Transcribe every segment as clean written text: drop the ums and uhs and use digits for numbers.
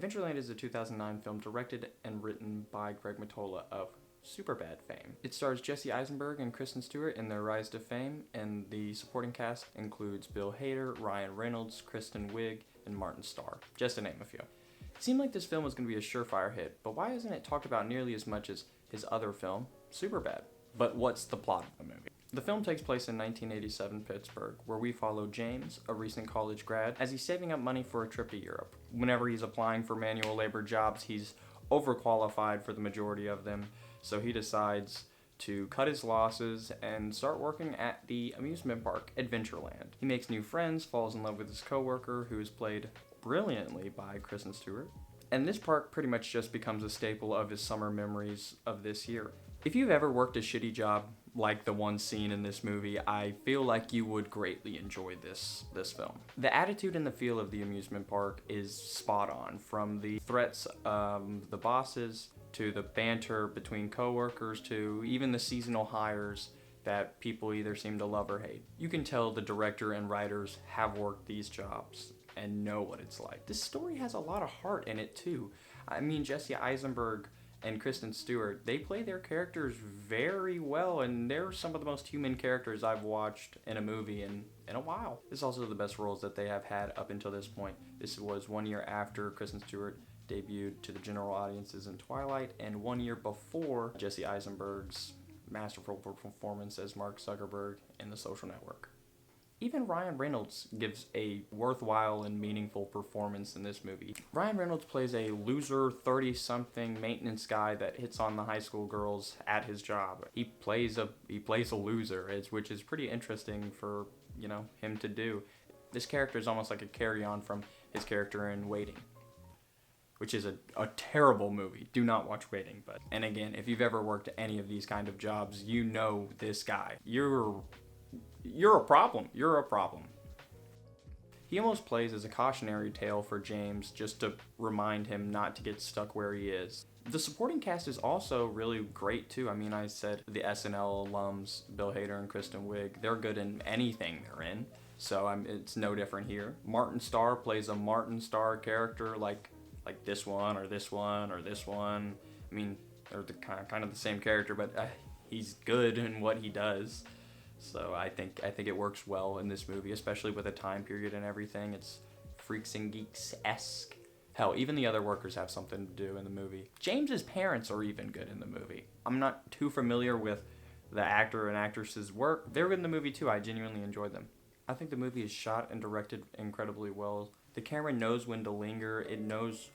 Adventureland is a 2009 film directed and written by Greg Mottola of Superbad fame. It stars Jesse Eisenberg and Kristen Stewart in their rise to fame, and the supporting cast includes Bill Hader, Ryan Reynolds, Kristen Wiig, and Martin Starr, just to name a few. It seemed like this film was going to be a surefire hit, but why isn't it talked about nearly as much as his other film, Superbad? But what's the plot of the movie? The film takes place in 1987 Pittsburgh, where we follow James, a recent college grad, as he's saving up money for a trip to Europe. Whenever he's applying for manual labor jobs, he's overqualified for the majority of them, so he decides to cut his losses and start working at the amusement park, Adventureland. He makes new friends, falls in love with his coworker, who is played brilliantly by Kristen Stewart, and this park pretty much just becomes a staple of his summer memories of this year. If you've ever worked a shitty job like the one seen in this movie, I feel like you would greatly enjoy this film. The attitude and the feel of the amusement park is spot on, from the threats of the bosses to the banter between coworkers to even the seasonal hires that people either seem to love or hate. You can tell the director and writers have worked these jobs and know what it's like. This story has a lot of heart in it too. I mean, Jesse Eisenberg and Kristen Stewart, they play their characters very well, and they're some of the most human characters I've watched in a movie in a while. This is also the best roles that they have had up until this point. This was 1 year after Kristen Stewart debuted to the general audiences in Twilight, and 1 year before Jesse Eisenberg's masterful performance as Mark Zuckerberg in The Social Network. Even Ryan Reynolds gives a worthwhile and meaningful performance in this movie. Ryan Reynolds plays a loser 30-something maintenance guy that hits on the high school girls at his job. He plays a loser, which is pretty interesting for, him to do. This character is almost like a carry-on from his character in Waiting, which is a terrible movie. Do not watch Waiting. And again, if you've ever worked any of these kind of jobs, you know this guy. You're a problem. You're a problem. He almost plays as a cautionary tale for James, just to remind him not to get stuck where he is. The supporting cast is also really great too. I mean, I said the SNL alums, Bill Hader and Kristen Wiig, they're good in anything they're in, so it's no different here. Martin Starr plays a Martin Starr character like this one or this one or this one. I mean, they're kind of the same character, but he's good in what he does. So I think it works well in this movie, especially with the time period and everything. It's Freaks and Geeks-esque. Hell, even the other workers have something to do in the movie. James's parents are even good in the movie. I'm not too familiar with the actor and actress's work. They're good in the movie too. I genuinely enjoyed them. I think the movie is shot and directed incredibly well. The camera knows when to linger. It knows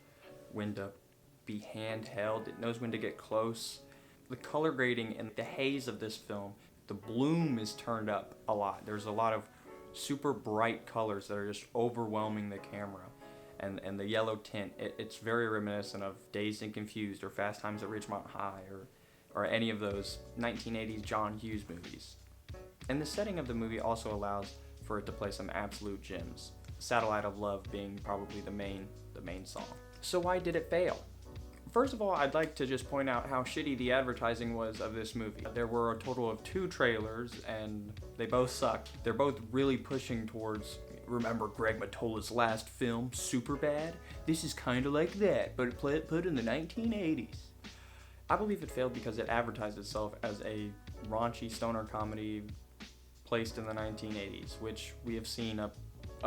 when to be handheld. It knows when to get close. The color grading and the haze of this film, the bloom is turned up a lot. There's a lot of super bright colors that are just overwhelming the camera. And the yellow tint, it's very reminiscent of Dazed and Confused or Fast Times at Ridgemont High or any of those 1980s John Hughes movies. And the setting of the movie also allows for it to play some absolute gems. Satellite of Love being probably the main song. So why did it fail? First of all, I'd like to just point out how shitty the advertising was of this movie. There were a total of 2 trailers, and they both sucked. They're both really pushing towards, remember Greg Mottola's last film, Superbad? This is kind of like that, but put in the 1980s. I believe it failed because it advertised itself as a raunchy stoner comedy placed in the 1980s, which we have seen a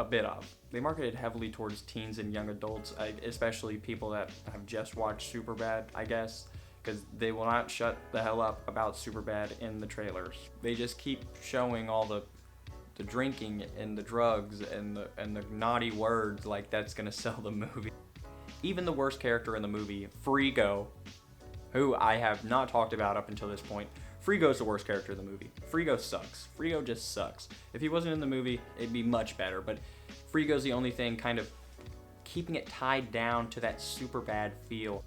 bit of. They marketed heavily towards teens and young adults, especially people that have just watched Superbad, I guess, because they will not shut the hell up about Superbad in the trailers. They just keep showing all the drinking and the drugs and the naughty words like that's gonna sell the movie. Even the worst character in the movie, Frigo, who I have not talked about up until this point, Frigo's the worst character in the movie. Frigo sucks. Frigo just sucks. If he wasn't in the movie, it'd be much better, but Frigo's the only thing kind of keeping it tied down to that Superbad feel.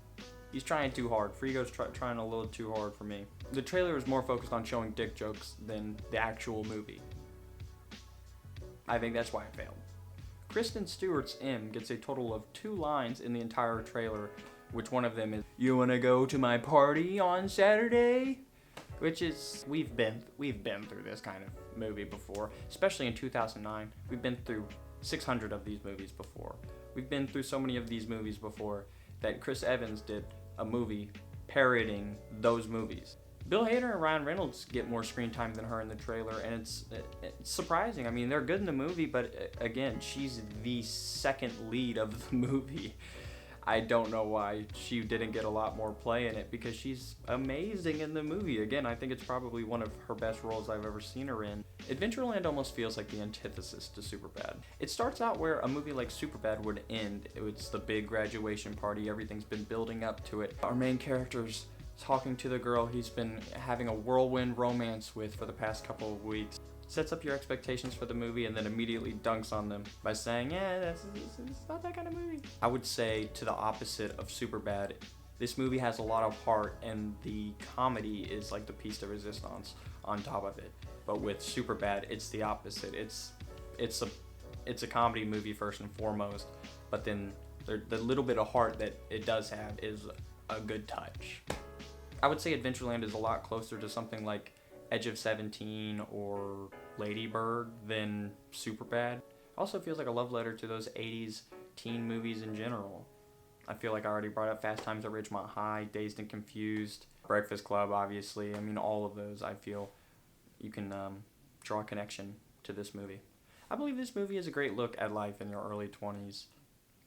He's trying too hard. Frigo's trying a little too hard for me. The trailer is more focused on showing dick jokes than the actual movie. I think that's why it failed. Kristen Stewart's M gets a total of 2 lines in the entire trailer, which one of them is, "You wanna go to my party on Saturday?" Which is, we've been through this kind of movie before, especially in 2009. We've been through 600 of these movies before. We've been through so many of these movies before that Chris Evans did a movie parodying those movies. Bill Hader and Ryan Reynolds get more screen time than her in the trailer, and it's surprising. I mean, they're good in the movie, but again, she's the second lead of the movie. I don't know why she didn't get a lot more play in it, because she's amazing in the movie. Again, I think it's probably one of her best roles I've ever seen her in. Adventureland almost feels like the antithesis to Superbad. It starts out where a movie like Superbad would end. It's the big graduation party, everything's been building up to it. Our main character's talking to the girl he's been having a whirlwind romance with for the past couple of weeks. Sets up your expectations for the movie and then immediately dunks on them by saying, yeah, it's not that kind of movie. I would say, to the opposite of Superbad, this movie has a lot of heart, and the comedy is like the piece de resistance on top of it. But with Superbad, it's the opposite. It's a comedy movie first and foremost, but then the little bit of heart that it does have is a good touch. I would say Adventureland is a lot closer to something like Edge of 17 or Lady Bird than Superbad. Also feels like a love letter to those 80s teen movies in general. I feel like I already brought up Fast Times at Ridgemont High, Dazed and Confused, Breakfast Club, obviously. I mean, all of those, I feel you can draw a connection to this movie. I believe this movie is a great look at life in your early 20s.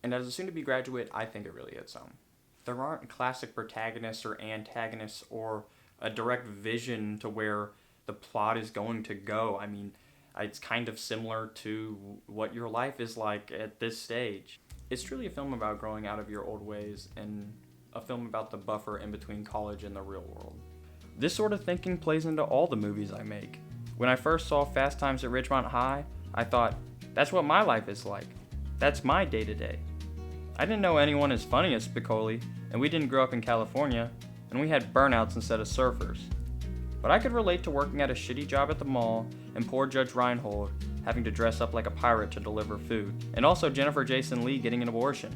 And as a soon-to-be graduate, I think it really hits home. There aren't classic protagonists or antagonists or a direct vision to where the plot is going to go. I mean, it's kind of similar to what your life is like at this stage. It's truly a film about growing out of your old ways, and a film about the buffer in between college and the real world. This sort of thinking plays into all the movies I make. When I first saw Fast Times at Ridgemont High, I thought, that's what my life is like. That's my day-to-day. I didn't know anyone as funny as Spicoli, and we didn't grow up in California, and we had burnouts instead of surfers. But I could relate to working at a shitty job at the mall, and poor Judge Reinhold having to dress up like a pirate to deliver food. And also Jennifer Jason Leigh getting an abortion,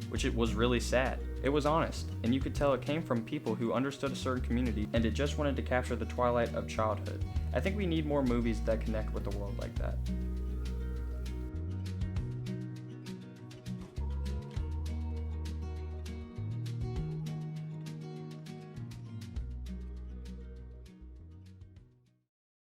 which it was really sad. It was honest, and you could tell it came from people who understood a certain community, and it just wanted to capture the twilight of childhood. I think we need more movies that connect with the world like that.